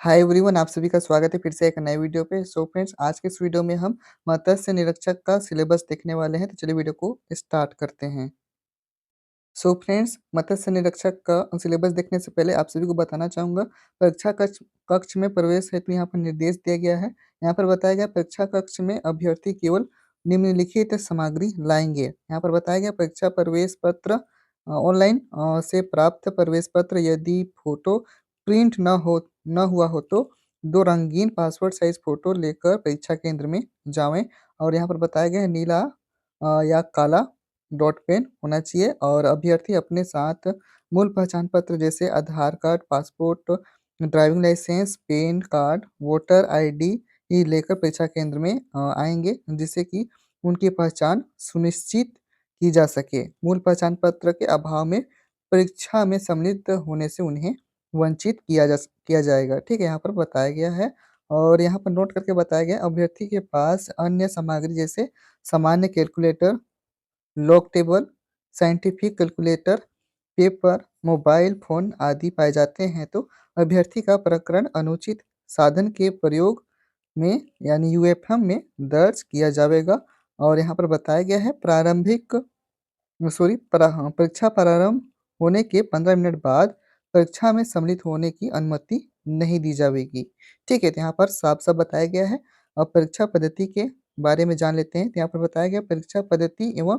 Hi everyone, आप सभी का स्वागत है फिर से एक नए वीडियो पे। सो फ्रेंड्स, आज के इस वीडियो में हम मत्स्य निरीक्षक का सिलेबस देखने वाले हैं। तो चलिए वीडियो को स्टार्ट करते हैं। सो फ्रेंड्स, मत्स्य निरीक्षक का सिलेबस देखने से पहले आप सभी को बताना चाहूँगा, परीक्षा कक्ष कक्ष में प्रवेश हेतु यहाँ पर निर्देश दिया गया है। यहाँ पर बताया गया परीक्षा कक्ष में अभ्यर्थी केवल निम्नलिखित सामग्री लाएँगे। यहाँ पर बताया गया परीक्षा प्रवेश पत्र ऑनलाइन से प्राप्त प्रवेश पत्र यदि फ़ोटो प्रिंट न हुआ हो तो 2 रंगीन पासपोर्ट साइज़ फ़ोटो लेकर परीक्षा केंद्र में जावें। और यहाँ पर बताया गया है नीला या काला डॉट पेन होना चाहिए और अभ्यर्थी अपने साथ मूल पहचान पत्र जैसे Aadhaar card, passport, driving licence, PAN card, voter ID ही लेकर परीक्षा केंद्र में आएँगे, जिससे कि उनकी पहचान सुनिश्चित की जा सके। मूल पहचान पत्र के अभाव में परीक्षा में सम्मिलित होने से उन्हें वंचित किया जाएगा। ठीक है, यहाँ पर बताया गया है और यहाँ पर नोट करके बताया गया है अभ्यर्थी के पास अन्य सामग्री जैसे सामान्य calculator, log table, scientific calculator, paper, mobile phone आदि पाए जाते हैं तो अभ्यर्थी का प्रकरण अनुचित साधन के प्रयोग में यानी यूएफएम में दर्ज किया जाएगा। और यहाँ पर बताया गया है परीक्षा प्रारंभ होने के 15 मिनट बाद परीक्षा में सम्मिलित होने की अनुमति नहीं दी जाएगी। ठीक है, तो यहाँ पर साफ-साफ बताया गया है। अब परीक्षा पद्धति के बारे में जान लेते हैं। तो यहाँ पर बताया गया परीक्षा पद्धति एवं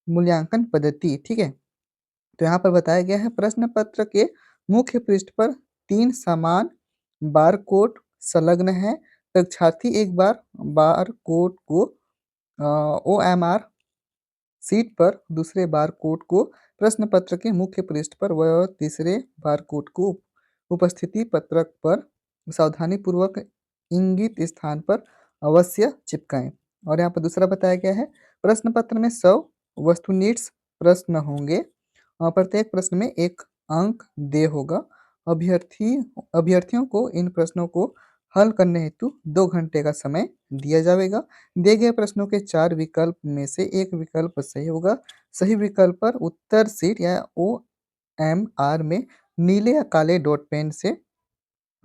मूल्यांकन पद्धति, ठीक है? तो यहाँ पर बताया गया है प्रश्न पत्र के मुख्य पृष्ठ पर 3 समान बारकोड संलग्न हैं। परीक्षार्थी एक बार बारकोड को ओएमआर शीट पर, दूसरे बारकोड को प्रश्न पत्र के मुख्य पृष्ठ पर व तीसरे बारकोड को उपस्थिति पत्रक पर सावधानीपूर्वक इंगित स्थान पर अवश्य चिपकाएँ। और यहाँ पर दूसरा बताया गया है प्रश्न पत्र में 100 वस्तुनिष्ठ प्रश्न होंगे। प्रत्येक प्रश्न में 1 अंक देय होगा। अभ्यर्थी अभ्यर्थियों को इन प्रश्नों को हल करने हेतु 2 घंटे का समय दिया जाएगा। दिए गए प्रश्नों के 4 विकल्प में से 1 विकल्प सही होगा। सही विकल्प पर उत्तर शीट या ओएमआर में नीले या काले डॉट पेन से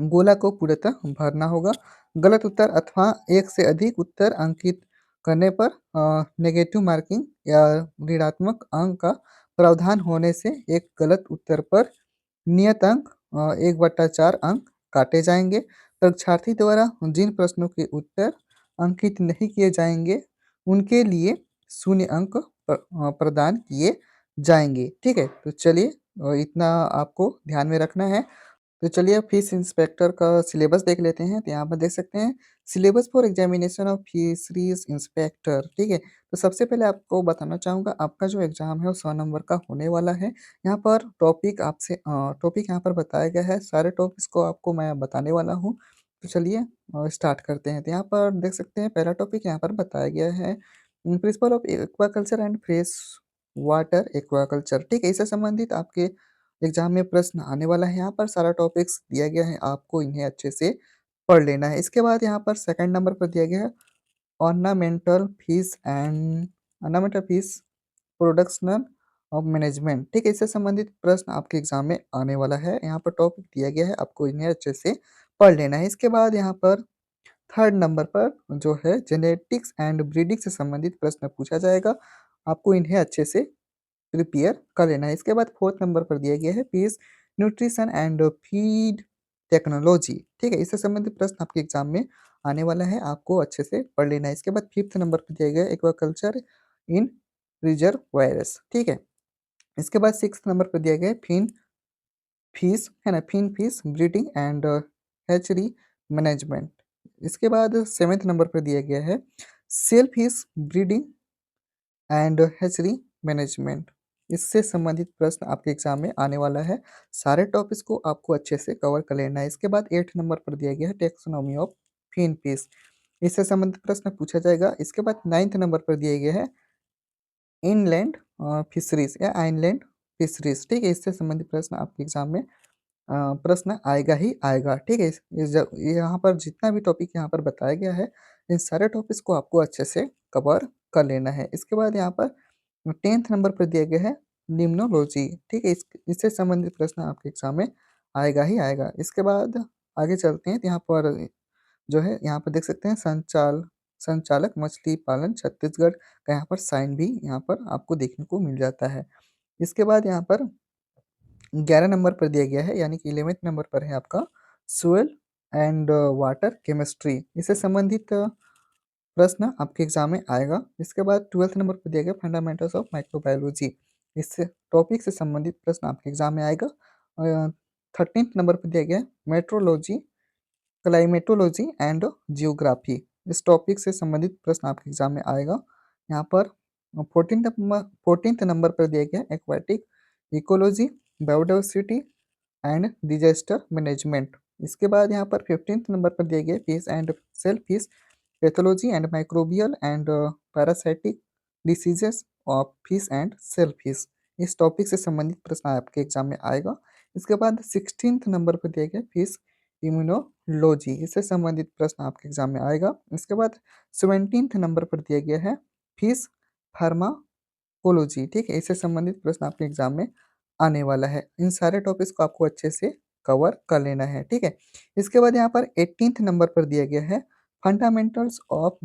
गोला को पूर्णतः भरना होगा। गलत उत्तर अथवा एक से अधिक उत्तर अंकित करने पर नेगेटिव मार्किंग या ऋणात्मक अंक का प्रावधान होने से एक गलत उत्तर पर नियत अंक 1/4 अंक काटे जाएँगे। परीक्षार्थी द्वारा जिन प्रश्नों के उत्तर अंकित नहीं किए जाएँगे, उनके लिए शून्य अंक प्रदान किए जाएँगे। ठीक है? तो चलिए इतना आपको ध्यान में रखना है। तो चलिए अब फिश इंस्पेक्टर का सिलेबस देख लेते हैं। तो यहाँ पर देख सकते हैं syllabus for examination of fisheries inspector, ठीक है। तो सबसे पहले आपको बताना चाहूँगा आपका जो एग्ज़ाम है वो 100 नंबर का होने वाला है। यहाँ पर टॉपिक यहाँ पर बताया गया है, सारे टॉपिक्स को आपको मैं बताने वाला हूँ। तो चलिए स्टार्ट करते हैं। तो यहाँ पर देख सकते हैं पहला टॉपिक यहाँ पर बताया गया है principle of aquaculture and fresh water aquaculture, ठीक है। इससे संबंधित आपके एग्जाम में प्रश्न आने वाला है। यहाँ पर सारा टॉपिक्स दिया गया है, आपको इन्हें अच्छे से पढ़ लेना है। इसके बाद यहाँ पर सेकंड नंबर पर दिया गया है ornamental fish and ornamental fish productional of management, ठीक है। इससे संबंधित प्रश्न आपके एग्जाम में आने वाला है। यहाँ पर टॉपिक दिया गया है, आपको इन्हें अच्छे से पढ़ लेना है। इसके बाद यहाँ पर थर्ड नंबर पर जो है जेनेटिक्स एंड ब्रीडिंग से संबंधित प्रश्न पूछा जाएगा, आपको इन्हें अच्छे से प्रिपेयर कर लेना है। इसके बाद फोर्थ नंबर पर दिया गया है fish nutrition and feed technology, ठीक है। इससे संबंधित प्रश्न आपके एग्जाम में आने वाला है, आपको अच्छे से पढ़ लेना है। इसके बाद फिफ्थ नंबर पर दिया गया है एक्वाकल्चर इन रिजर्वायर्स, ठीक है। इसके बाद सिक्स नंबर पर दिया गया है fin fish breeding and hatchery management. इसके बाद सेवेंथ नंबर पर दिया गया है shell fish breeding and hatchery management. इससे संबंधित प्रश्न आपके एग्जाम में आने वाला है। सारे टॉपिक्स को आपको अच्छे से कवर कर लेना है। इसके बाद 8 नंबर पर दिया गया है टेक्सोनॉमी ऑफ फिन फिश, इससे संबंधित प्रश्न पूछा जाएगा। इसके बाद 9th नंबर पर दिया गया है इनलैंड फिशरीज या आइनलैंड फिशरीज, ठीक है। इससे संबंधित प्रश्न आपके एग्जाम में प्रश्न आएगा ही आएगा, ठीक है। यहाँ पर जितना भी टॉपिक यहाँ पर बताया गया है, इन सारे टॉपिक्स को आपको अच्छे से कवर कर लेना है। इसके बाद यहाँ पर 10th नंबर पर दिया गया है निम्नोलॉजी, ठीक है। इससे संबंधित प्रश्न आपके एग्जाम में आएगा ही आएगा। इसके बाद आगे चलते हैं तो यहाँ पर जो है यहाँ पर देख सकते हैं संचालक मछली पालन छत्तीसगढ़ का यहाँ पर साइन भी यहाँ पर आपको देखने को मिल जाता है। इसके बाद यहाँ पर 11 नंबर पर दिया गया है, यानी कि 11th नंबर पर है आपका सोइल एंड वाटर केमिस्ट्री। इससे संबंधित प्रश्न आपके एग्जाम में आएगा। इसके बाद 12th नंबर पर दिया गया फंडामेंटल्स ऑफ माइक्रोबायोलॉजी। इससे टॉपिक से संबंधित प्रश्न आपके एग्जाम में आएगा। 13th नंबर पर दिया गया मेट्रोलॉजी क्लाइमेटोलॉजी एंड जियोग्राफी। इस टॉपिक से संबंधित प्रश्न आपके एग्जाम में आएगा। यहाँ पर 14th नंबर पर दिया गया aquatic ecology biodiversity and disaster management. इसके बाद यहाँ पर 15th नंबर पर दिए गए fish and shell fish pathology and microbial and parasitic diseases of fish and shell fish. इस टॉपिक से संबंधित प्रश्न आपके एग्जाम में आएगा। इसके बाद 16th नंबर पर दिए गए फिश इम्यूनोलॉजी। इससे संबंधित प्रश्न आपके एग्जाम में आएगा। इसके बाद 17th नंबर पर दिया गया है फिश फार्माकोलॉजी। ठीक है, इससे संबंधित प्रश्न आपके एग्जाम में आने वाला है। इन सारे टॉपिक्स को आपको अच्छे से कवर कर लेना है। ठीक है, इसके बाद यहाँ पर 18th नंबर पर दिया गया है फंडामेंटल्स ऑफ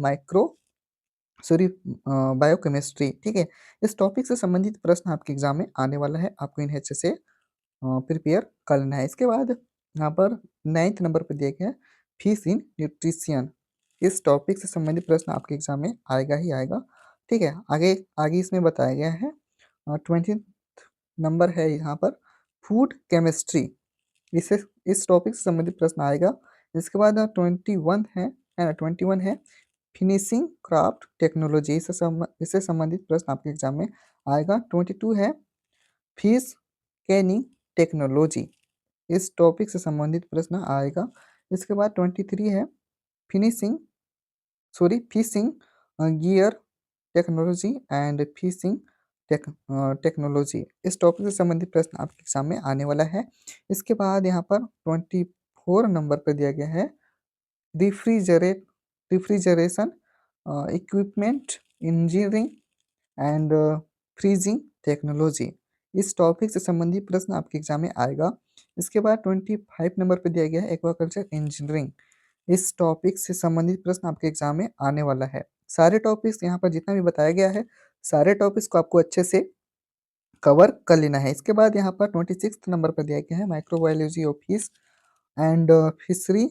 बायोकेमिस्ट्री। ठीक है, इस टॉपिक से संबंधित प्रश्न आपके एग्जाम में आने वाला है, आपको इन्हें अच्छे से प्रिपेयर कर लेना है। इसके बाद यहाँ पर 9th नंबर पर दिया गया है फिश इन न्यूट्रिशन। इस टॉपिक से संबंधित प्रश्न आपके एग्जाम में आएगा ही आएगा। ठीक है, आगे आगे इसमें बताया गया है 20th नंबर है यहाँ पर फूड केमिस्ट्री। इससे इस टॉपिक से संबंधित प्रश्न आएगा। इसके बाद 21 है फिनिशिंग क्राफ्ट टेक्नोलॉजी। इससे संबंधित प्रश्न आपके एग्जाम में आएगा। 22 है फिश कैनिंग टेक्नोलॉजी। इस टॉपिक से संबंधित प्रश्न आएगा। इसके बाद 23 है finishing fishing gear technology and fishing technology. इस टॉपिक से संबंधित प्रश्न आपके एग्जाम में आने वाला है। इसके बाद यहाँ पर 24 नंबर पर दिया गया है refrigeration equipment engineering and freezing technology. इस टॉपिक से संबंधित प्रश्न आपके एग्जाम में आएगा। इसके बाद 25 नंबर पर दिया गया है एक्वाकल्चर इंजीनियरिंग। इस टॉपिक से संबंधित प्रश्न आपके एग्जाम में आने वाला है। सारे टॉपिक्स यहाँ पर जितना भी बताया गया है, सारे टॉपिक्स को आपको अच्छे से कवर कर लेना है। इसके बाद यहाँ पर 26th नंबर पर दिया गया है microbiology of fish and fishery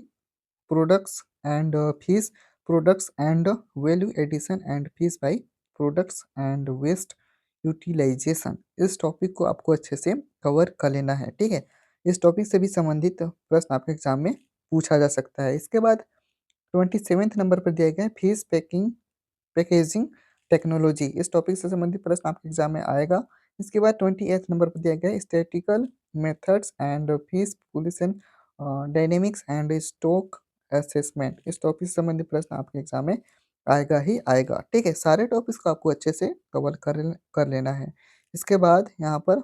products and fish products and value addition and fish by products and waste utilisation. इस टॉपिक को आपको अच्छे से कवर कर लेना है। ठीक है, इस टॉपिक से भी संबंधित प्रश्न आपके एग्जाम में पूछा जा सकता है। इसके बाद 27th नंबर पर दिया गया है फिश पैकेजिंग टेक्नोलॉजी। इस टॉपिक से संबंधित प्रश्न आपके एग्जाम में आएगा। इसके बाद 28th नंबर पर दिया गया है statistical methods and fish population dynamics and stock assessment. इस टॉपिक से संबंधित प्रश्न आपके एग्जाम में आएगा ही आएगा। ठीक है, सारे टॉपिक्स को आपको अच्छे से कवर कर लेना है। इसके बाद यहाँ पर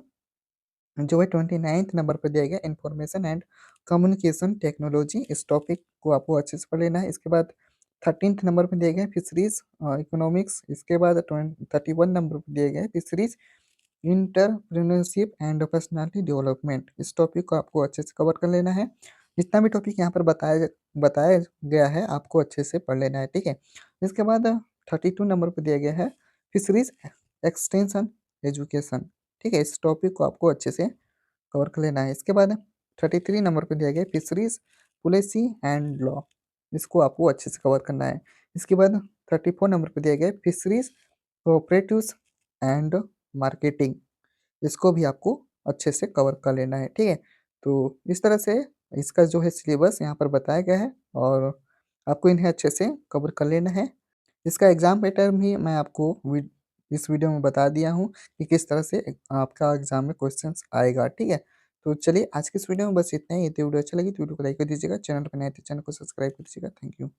जो है 29th नंबर पर दिया गया इंफॉर्मेशन एंड कम्युनिकेशन टेक्नोलॉजी। इस टॉपिक को आपको अच्छे से पढ़ लेना है। इसके बाद 13th नंबर पर दिया गया फिशरीज इकोनॉमिक्स। इसके बाद 31 नंबर पर दिया गया है fisheries entrepreneurship and personality development. इस टॉपिक को आपको अच्छे से कवर कर लेना है। जितना भी टॉपिक यहाँ पर बताया गया है आपको अच्छे से पढ़ लेना है। ठीक है, इसके बाद 32 नंबर पर दिया गया है फिशरीज एक्सटेंशन एजुकेशन। ठीक है, इस टॉपिक को आपको अच्छे से कवर कर लेना है। इसके बाद 33 नंबर पर दिया गया फिशरीज पॉलिसी एंड लॉ। इसको आपको अच्छे से कवर करना है। इसके बाद 34 नंबर पर दिया गया फिशरीज कोऑपरेटिव्स एंड मार्केटिंग। इसको भी आपको अच्छे से कवर कर लेना है। ठीक है, तो इस तरह से इसका जो है सिलेबस यहाँ पर बताया गया है और आपको इन्हें अच्छे से कवर कर लेना है। इसका एग्ज़ाम पैटर्न भी मैं आपको इस वीडियो में बता दिया हूँ कि किस तरह से आपका एग्ज़ाम में क्वेश्चंस आएगा। ठीक है, तो चलिए आज की इस वीडियो में बस इतना ही। यदि वीडियो अच्छा लगी तो वीडियो को लाइक कर दीजिएगा। चैनल पर नए थे चैनल को सब्सक्राइब कर दीजिएगा। Thank you.